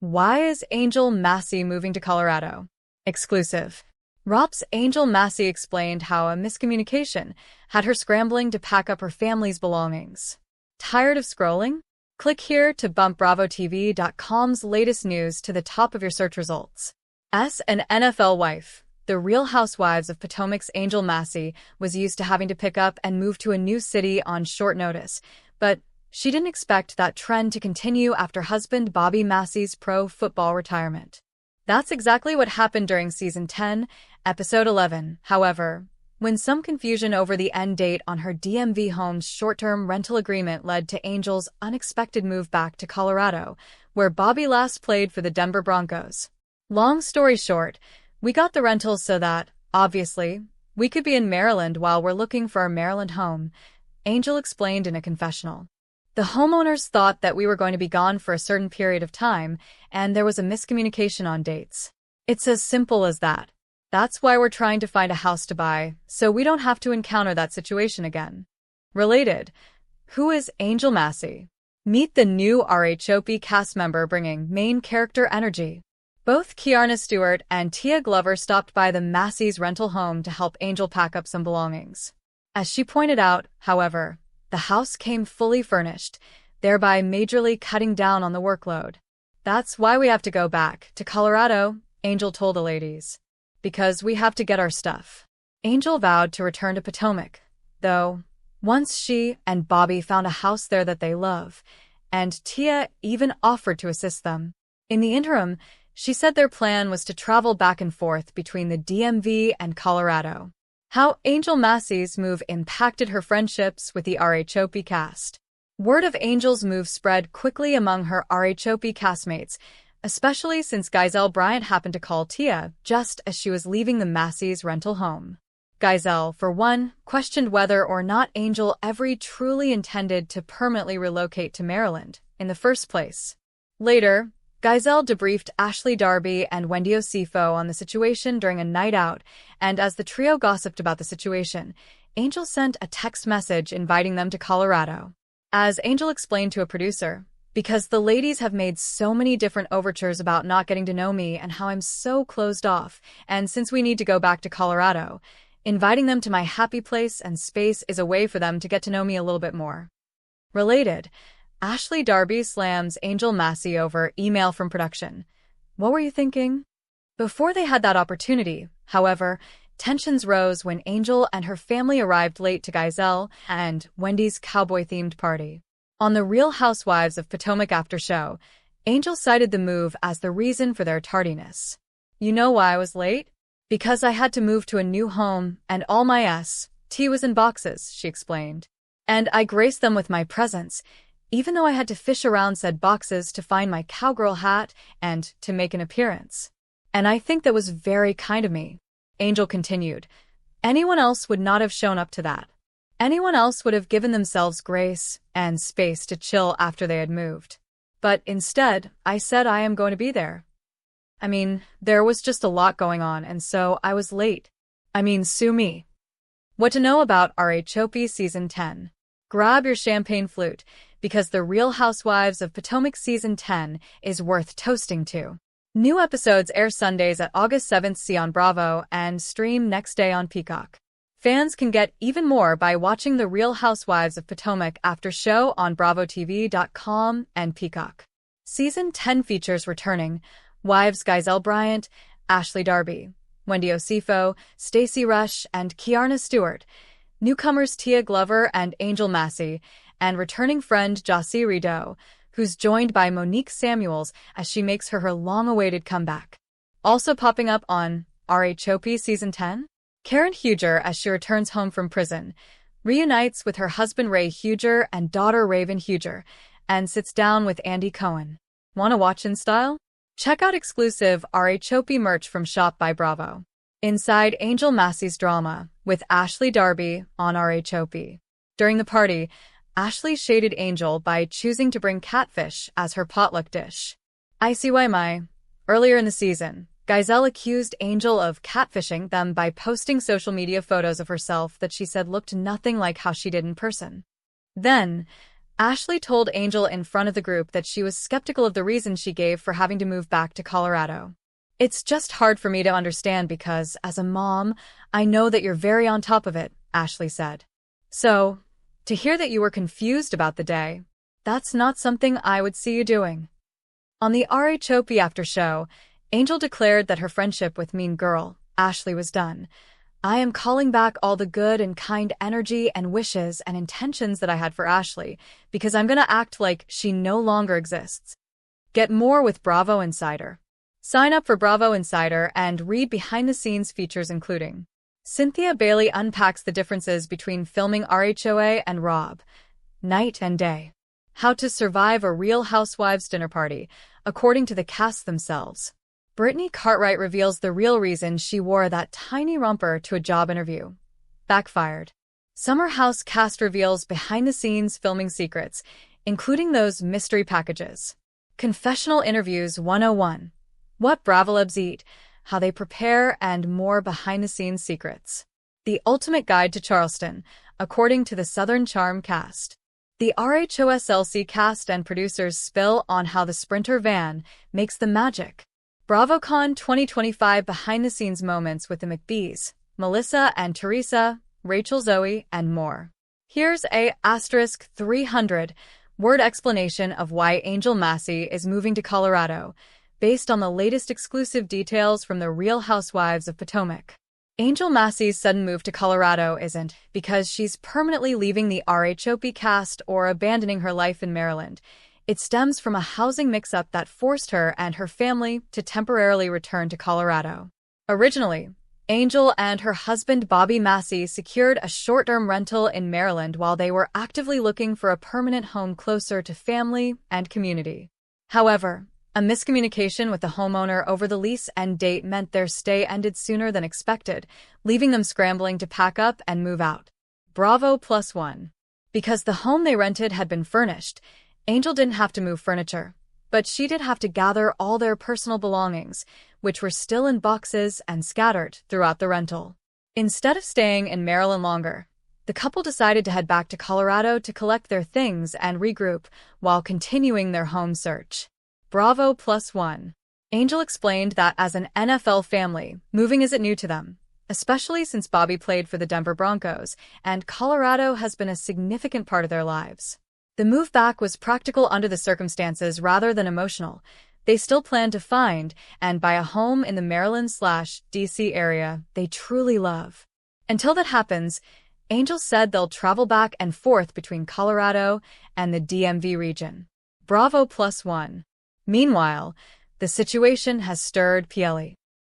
Why is Angel Massie moving to Colorado? Exclusive. ROP's Angel Massie explained how a miscommunication had her scrambling to pack up her family's belongings. Tired of scrolling? Click here to bump BravoTV.com's latest news to the top of your search results. As an NFL wife, the Real Housewives of Potomac's Angel Massie was used to having to pick up and move to a new city on short notice, but she didn't expect that trend to continue after husband Bobby Massie's pro football retirement. That's exactly what happened during Season 10, Episode 11, however, when some confusion over the end date on her DMV home's short-term rental agreement led to Angel's unexpected move back to Colorado, where Bobby last played for the Denver Broncos. Long story short, we got the rentals so that, obviously, we could be in Maryland while we're looking for our Maryland home, Angel explained in a confessional. The homeowners thought that we were going to be gone for a certain period of time, and there was a miscommunication on dates. It's as simple as that. That's why we're trying to find a house to buy, so we don't have to encounter that situation again. Related, who is Angel Massie? Meet the new RHOP cast member bringing main character energy. Both Kiarna Stewart and Tia Glover stopped by the Massie's rental home to help Angel pack up some belongings. As she pointed out, however, the house came fully furnished, thereby majorly cutting down on the workload. That's why we have to go back to Colorado, Angel told the ladies. Because we have to get our stuff. Angel vowed to return to Potomac, though, once she and Bobby found a house there that they love, and Tia even offered to assist them. In the interim, she said their plan was to travel back and forth between the DMV and Colorado. How Angel Massie's move impacted her friendships with the RHOP cast. Word of Angel's move spread quickly among her RHOP castmates, especially since Giselle Bryant happened to call Tia just as she was leaving the Massie's rental home. Giselle, for one, questioned whether or not Angel ever truly intended to permanently relocate to Maryland in the first place. Later, Giselle debriefed Ashley Darby and Wendy Osifo on the situation during a night out, and as the trio gossiped about the situation, Angel sent a text message inviting them to Colorado. As Angel explained to a producer, because the ladies have made so many different overtures about not getting to know me and how I'm so closed off, and since we need to go back to Colorado, inviting them to my happy place and space is a way for them to get to know me a little bit more. Related, Ashley Darby slams Angel Massie over email from production. What were you thinking? Before they had that opportunity, however, tensions rose when Angel and her family arrived late to Giselle and Wendy's cowboy-themed party. On the Real Housewives of Potomac after show, Angel cited the move as the reason for their tardiness. You know why I was late? Because I had to move to a new home and all my tea was in boxes, she explained. And I graced them with my presence, even though I had to fish around said boxes to find my cowgirl hat and to make an appearance. And I think that was very kind of me. Angel continued. Anyone else would not have shown up to that. Anyone else would have given themselves grace and space to chill after they had moved. But instead, I said I am going to be there. I mean, there was just a lot going on, and so I was late. Sue me. What to know about RHOP Season 10? Grab your champagne flute, because the Real Housewives of Potomac Season 10 is worth toasting to. New episodes air Sundays at August 7th on Bravo and stream next day on Peacock. Fans can get even more by watching The Real Housewives of Potomac after show on BravoTV.com and Peacock. Season 10 features returning wives Giselle Bryant, Ashley Darby, Wendy Osifo, Stacey Rush, and Kiarna Stewart, newcomers Tia Glover and Angel Massie, and returning friend Jossie Rideau, who's joined by Monique Samuels as she makes her long-awaited comeback. Also popping up on RHOP Season 10? Karen Huger, as she returns home from prison, reunites with her husband Ray Huger and daughter Raven Huger, and sits down with Andy Cohen. Wanna watch in style? Check out exclusive RHOP merch from Shop by Bravo. Inside Angel Massie's drama, with Ashley Darby on RHOP. During the party, Ashley shaded Angel by choosing to bring catfish as her potluck dish. ICYMI. Earlier in the season, Giselle accused Angel of catfishing them by posting social media photos of herself that she said looked nothing like how she did in person. Then, Ashley told Angel in front of the group that she was skeptical of the reason she gave for having to move back to Colorado. "It's just hard for me to understand because, as a mom, I know that you're very on top of it," Ashley said. "So, to hear that you were confused about the day, that's not something I would see you doing." On the RHOP after show, Angel declared that her friendship with Mean Girl, Ashley, was done. "I am calling back all the good and kind energy and wishes and intentions that I had for Ashley because I'm gonna act like she no longer exists." Get more with Bravo Insider. Sign up for Bravo Insider and read behind-the-scenes features including Cynthia Bailey unpacks the differences between filming RHOA and Rob, night and day. How to survive a Real Housewives dinner party, according to the cast themselves. Brittany Cartwright reveals the real reason she wore that tiny romper to a job interview. Backfired. Summer House cast reveals behind-the-scenes filming secrets, including those mystery packages. Confessional Interviews 101. What Bravolebs eat, how they prepare, and more behind-the-scenes secrets. The Ultimate Guide to Charleston, according to the Southern Charm cast. The RHOSLC cast and producers spill on how the Sprinter van makes the magic. BravoCon 2025 behind-the-scenes moments with the McBees, Melissa and Teresa, Rachel Zoe, and more. Here's a *300 word explanation of why Angel Massie is moving to Colorado, based on the latest exclusive details from the Real Housewives of Potomac. Angel Massie's sudden move to Colorado isn't because she's permanently leaving the RHOP cast or abandoning her life in Maryland. It stems from a housing mix-up that forced her and her family to temporarily return to Colorado. Originally, Angel and her husband Bobby Massie secured a short-term rental in Maryland while they were actively looking for a permanent home closer to family and community. However, a miscommunication with the homeowner over the lease end date meant their stay ended sooner than expected, leaving them scrambling to pack up and move out. Bravo +1. Because the home they rented had been furnished, Angel didn't have to move furniture, but she did have to gather all their personal belongings, which were still in boxes and scattered throughout the rental. Instead of staying in Maryland longer, the couple decided to head back to Colorado to collect their things and regroup while continuing their home search. Bravo +1. Angel explained that as an NFL family, moving isn't new to them, especially since Bobby played for the Denver Broncos, and Colorado has been a significant part of their lives. The move back was practical under the circumstances rather than emotional. They still plan to find and buy a home in the Maryland/DC area they truly love. Until that happens, Angel said they'll travel back and forth between Colorado and the DMV region. Bravo +1. Meanwhile, the situation has stirred PLE.